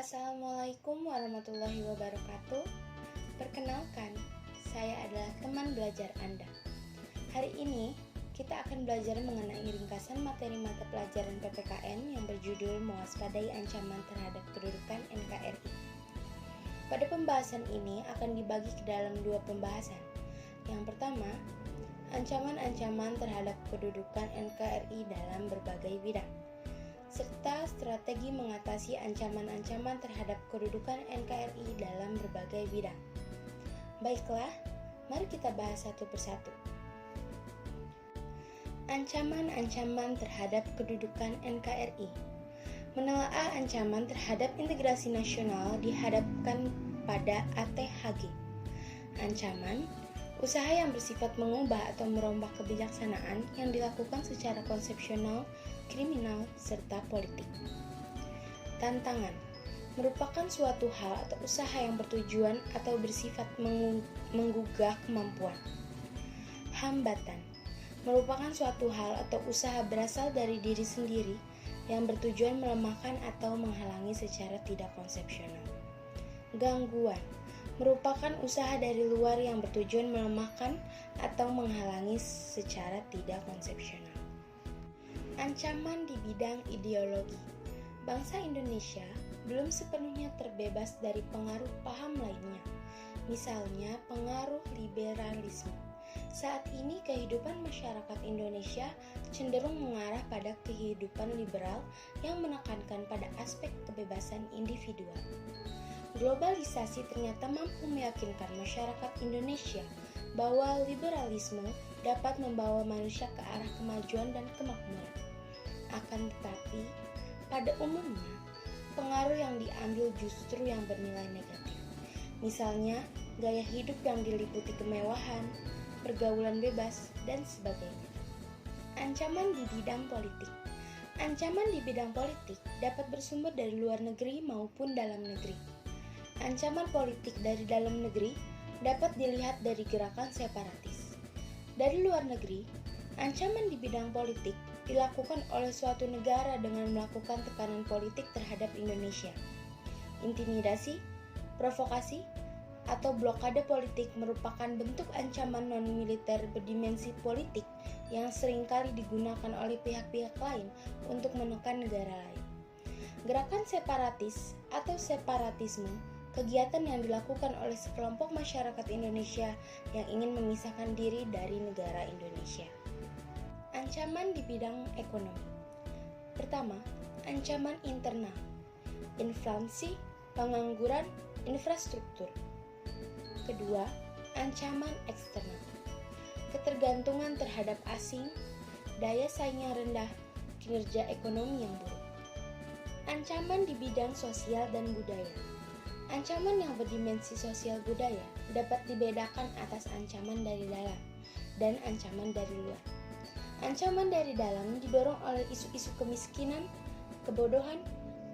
Assalamualaikum warahmatullahi wabarakatuh. Perkenalkan, saya adalah teman belajar Anda. Hari ini kita akan belajar mengenai ringkasan materi mata pelajaran PPKN yang berjudul Mewaspadai Ancaman Terhadap Kedudukan NKRI. Pada pembahasan ini akan dibagi ke dalam dua pembahasan. Yang pertama, ancaman-ancaman terhadap kedudukan NKRI dalam berbagai bidang, serta strategi mengatasi ancaman-ancaman terhadap kedudukan NKRI dalam berbagai bidang. Baiklah, mari kita bahas satu persatu. Ancaman-ancaman terhadap kedudukan NKRI. Menelaah ancaman terhadap integrasi nasional dihadapkan pada ATHG. Ancaman usaha yang bersifat mengubah atau merombak kebijaksanaan yang dilakukan secara konsepsional, kriminal, serta politik. Tantangan merupakan suatu hal atau usaha yang bertujuan atau bersifat menggugah kemampuan. Hambatan merupakan suatu hal atau usaha berasal dari diri sendiri yang bertujuan melemahkan atau menghalangi secara tidak konsepsional. Gangguan merupakan usaha dari luar yang bertujuan melemahkan atau menghalangi secara tidak konsepsional. Ancaman di bidang ideologi. Bangsa Indonesia belum sepenuhnya terbebas dari pengaruh paham lainnya, misalnya pengaruh liberalisme. Saat ini kehidupan masyarakat Indonesia cenderung mengarah pada kehidupan liberal yang menekankan pada aspek kebebasan individual. Globalisasi ternyata mampu meyakinkan masyarakat Indonesia bahwa liberalisme dapat membawa manusia ke arah kemajuan dan kemakmuran. Akan tetapi, pada umumnya, pengaruh yang diambil justru yang bernilai negatif. Misalnya, gaya hidup yang diliputi kemewahan, pergaulan bebas, dan sebagainya. Ancaman di bidang politik. Ancaman di bidang politik dapat bersumber dari luar negeri maupun dalam negeri. Ancaman politik dari dalam negeri dapat dilihat dari gerakan separatis. Dari luar negeri, ancaman di bidang politik dilakukan oleh suatu negara dengan melakukan tekanan politik terhadap Indonesia. Intimidasi, provokasi, atau blokade politik merupakan bentuk ancaman non-militer berdimensi politik yang seringkali digunakan oleh pihak-pihak lain untuk menekan negara lain. Gerakan separatis atau separatisme, kegiatan yang dilakukan oleh sekelompok masyarakat Indonesia yang ingin memisahkan diri dari negara Indonesia. Ancaman di bidang ekonomi. Pertama, ancaman internal. Inflasi, pengangguran, infrastruktur. Kedua, ancaman eksternal. Ketergantungan terhadap asing, daya saing yang rendah, kinerja ekonomi yang buruk. Ancaman di bidang sosial dan budaya. Ancaman yang berdimensi sosial budaya dapat dibedakan atas ancaman dari dalam dan ancaman dari luar. Ancaman dari dalam didorong oleh isu-isu kemiskinan, kebodohan,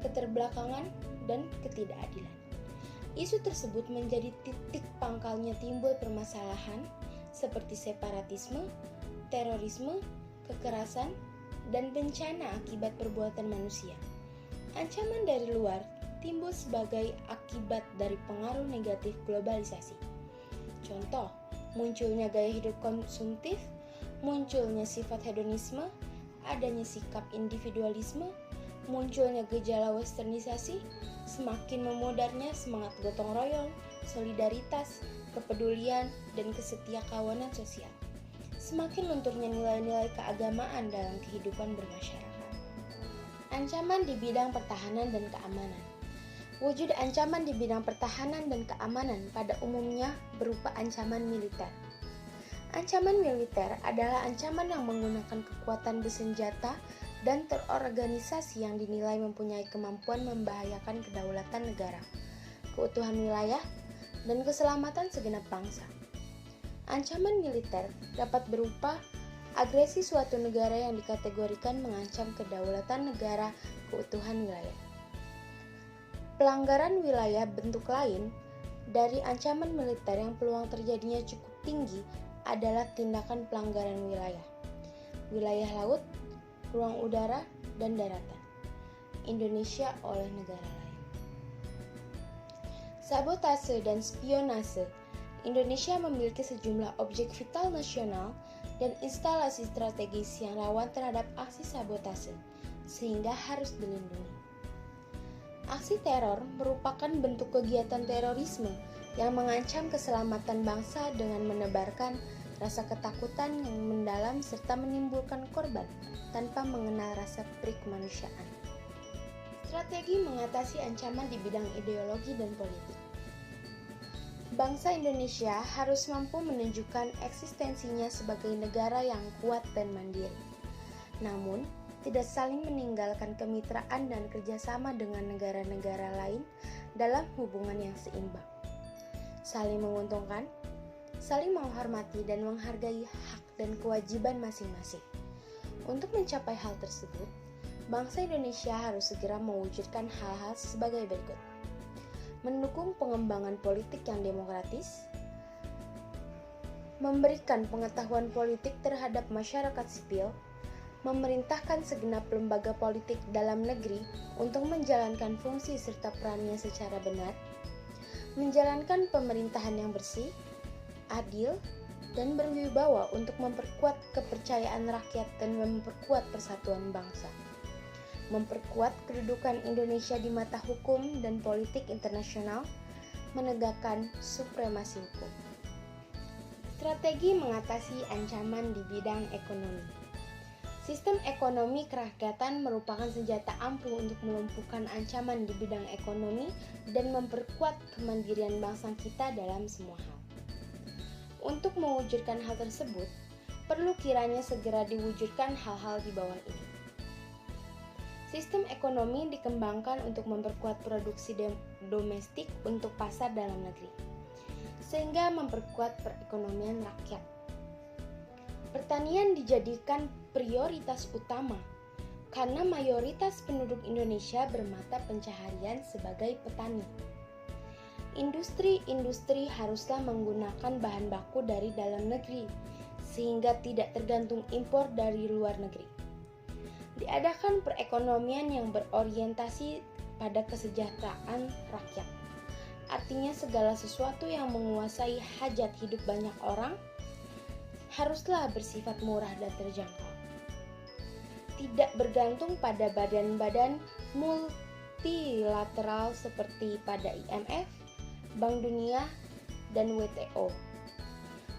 keterbelakangan, dan ketidakadilan. Isu tersebut menjadi titik pangkalnya timbul permasalahan seperti separatisme, terorisme, kekerasan, dan bencana akibat perbuatan manusia. Ancaman dari luar timbul sebagai akibat dari pengaruh negatif globalisasi. Contoh, munculnya gaya hidup konsumtif, munculnya sifat hedonisme, adanya sikap individualisme, munculnya gejala westernisasi, semakin memudarnya semangat gotong royong, solidaritas, kepedulian, dan kesetiakawanan sosial. Semakin lunturnya nilai-nilai keagamaan dalam kehidupan bermasyarakat. Ancaman di bidang pertahanan dan keamanan. Wujud ancaman di bidang pertahanan dan keamanan pada umumnya berupa ancaman militer. Ancaman militer adalah ancaman yang menggunakan kekuatan bersenjata dan terorganisasi yang dinilai mempunyai kemampuan membahayakan kedaulatan negara, keutuhan wilayah, dan keselamatan segenap bangsa. Ancaman militer dapat berupa agresi suatu negara yang dikategorikan mengancam kedaulatan negara, keutuhan wilayah. Pelanggaran wilayah bentuk lain dari ancaman militer yang peluang terjadinya cukup tinggi adalah tindakan pelanggaran wilayah laut, ruang udara, dan daratan Indonesia oleh negara lain. Sabotase dan spionase. Indonesia memiliki sejumlah objek vital nasional dan instalasi strategis yang rawan terhadap aksi sabotase, sehingga harus dilindungi. Aksi teror merupakan bentuk kegiatan terorisme yang mengancam keselamatan bangsa dengan menebarkan rasa ketakutan yang mendalam serta menimbulkan korban tanpa mengenal rasa perikemanusiaan. Strategi mengatasi ancaman di bidang ideologi dan politik. Bangsa Indonesia harus mampu menunjukkan eksistensinya sebagai negara yang kuat dan mandiri. Namun, tidak saling meninggalkan kemitraan dan kerjasama dengan negara-negara lain dalam hubungan yang seimbang. Saling menguntungkan, saling menghormati dan menghargai hak dan kewajiban masing-masing. Untuk mencapai hal tersebut, bangsa Indonesia harus segera mewujudkan hal-hal sebagai berikut. Mendukung pengembangan politik yang demokratis, memberikan pengetahuan politik terhadap masyarakat sipil, memerintahkan segenap lembaga politik dalam negeri untuk menjalankan fungsi serta perannya secara benar, menjalankan pemerintahan yang bersih, adil, dan berwibawa untuk memperkuat kepercayaan rakyat dan memperkuat persatuan bangsa. Memperkuat kedudukan Indonesia di mata hukum dan politik internasional, menegakkan supremasi hukum. Strategi mengatasi ancaman di bidang ekonomi. Sistem ekonomi kerakyatan merupakan senjata ampuh untuk melumpuhkan ancaman di bidang ekonomi dan memperkuat kemandirian bangsa kita dalam semua hal. Untuk mewujudkan hal tersebut, perlu kiranya segera diwujudkan hal-hal di bawah ini. Sistem ekonomi dikembangkan untuk memperkuat produksi domestik untuk pasar dalam negeri, sehingga memperkuat perekonomian rakyat. Pertanian dijadikan prioritas utama, karena mayoritas penduduk Indonesia bermata pencaharian sebagai petani. Industri-industri haruslah menggunakan bahan baku dari dalam negeri, sehingga tidak tergantung impor dari luar negeri. Diadakan perekonomian yang berorientasi pada kesejahteraan rakyat. Artinya segala sesuatu yang menguasai hajat hidup banyak orang haruslah bersifat murah dan terjangkau. Tidak bergantung pada badan-badan multilateral seperti pada IMF, Bank Dunia, dan WTO.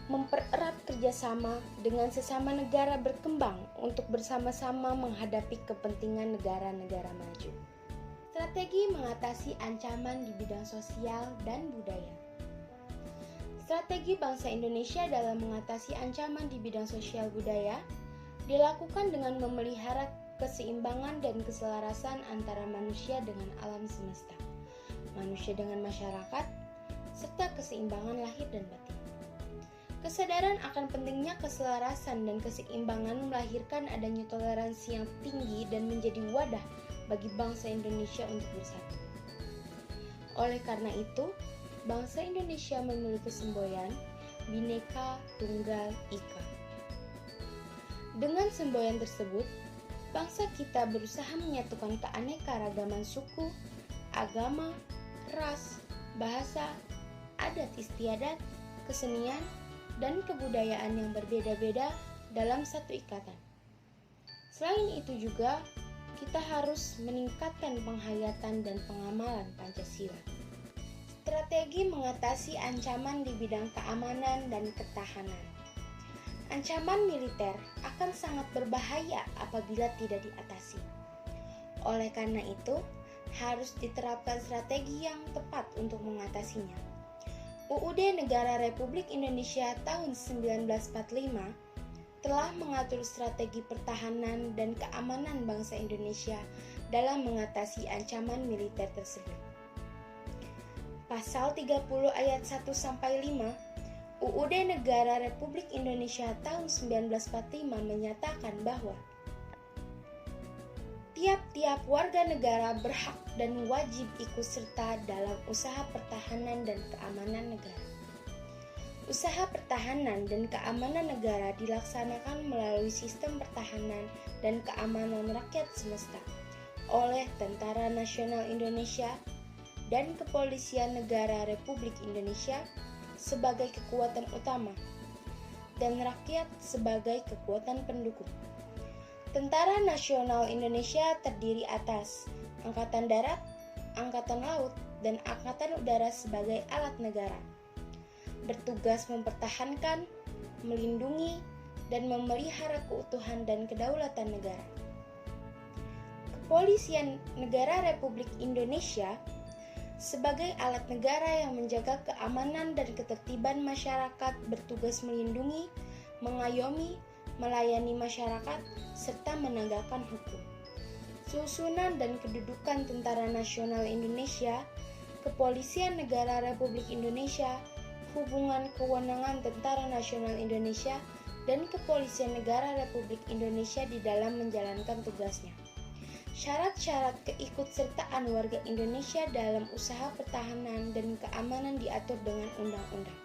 Mempererat kerjasama dengan sesama negara berkembang untuk bersama-sama menghadapi kepentingan negara-negara maju. Strategi mengatasi ancaman di bidang sosial dan budaya. Strategi bangsa Indonesia dalam mengatasi ancaman di bidang sosial budaya dilakukan dengan memelihara keseimbangan dan keselarasan antara manusia dengan alam semesta, manusia dengan masyarakat, serta keseimbangan lahir dan batin. Kesadaran akan pentingnya keselarasan dan keseimbangan melahirkan adanya toleransi yang tinggi dan menjadi wadah bagi bangsa Indonesia untuk bersatu. Oleh karena itu, bangsa Indonesia memiliki semboyan Bhinneka Tunggal Ika. Dengan semboyan tersebut, bangsa kita berusaha menyatukan keanekaragaman suku, agama, ras, bahasa, adat istiadat, kesenian, dan kebudayaan yang berbeda-beda dalam satu ikatan. Selain itu juga, kita harus meningkatkan penghayatan dan pengamalan Pancasila. Strategi mengatasi ancaman di bidang keamanan dan ketahanan. Ancaman militer akan sangat berbahaya apabila tidak diatasi. Oleh karena itu, harus diterapkan strategi yang tepat untuk mengatasinya. UUD Negara Republik Indonesia tahun 1945 telah mengatur strategi pertahanan dan keamanan bangsa Indonesia dalam mengatasi ancaman militer tersebut. Pasal 30 ayat 1-5 UUD Negara Republik Indonesia tahun 1945 menyatakan bahwa tiap-tiap warga negara berhak dan wajib ikut serta dalam usaha pertahanan dan keamanan negara. Usaha pertahanan dan keamanan negara dilaksanakan melalui sistem pertahanan dan keamanan rakyat semesta oleh Tentara Nasional Indonesia, dan Kepolisian Negara Republik Indonesia sebagai kekuatan utama, dan rakyat sebagai kekuatan pendukung. Tentara Nasional Indonesia terdiri atas Angkatan Darat, Angkatan Laut, dan Angkatan Udara sebagai alat negara, bertugas mempertahankan, melindungi, dan memelihara keutuhan dan kedaulatan negara. Kepolisian Negara Republik Indonesia sebagai alat negara yang menjaga keamanan dan ketertiban masyarakat, bertugas melindungi, mengayomi, melayani masyarakat, serta menegakkan hukum. Susunan dan kedudukan Tentara Nasional Indonesia, Kepolisian Negara Republik Indonesia, hubungan kewenangan Tentara Nasional Indonesia dan Kepolisian Negara Republik Indonesia di dalam menjalankan tugasnya. Syarat-syarat keikutsertaan warga Indonesia dalam usaha pertahanan dan keamanan diatur dengan undang-undang.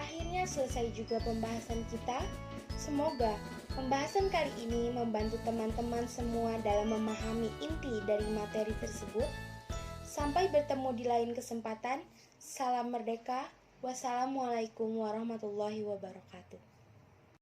Akhirnya selesai juga pembahasan kita. Semoga pembahasan kali ini membantu teman-teman semua dalam memahami inti dari materi tersebut. Sampai bertemu di lain kesempatan. Salam merdeka. Wassalamualaikum warahmatullahi wabarakatuh.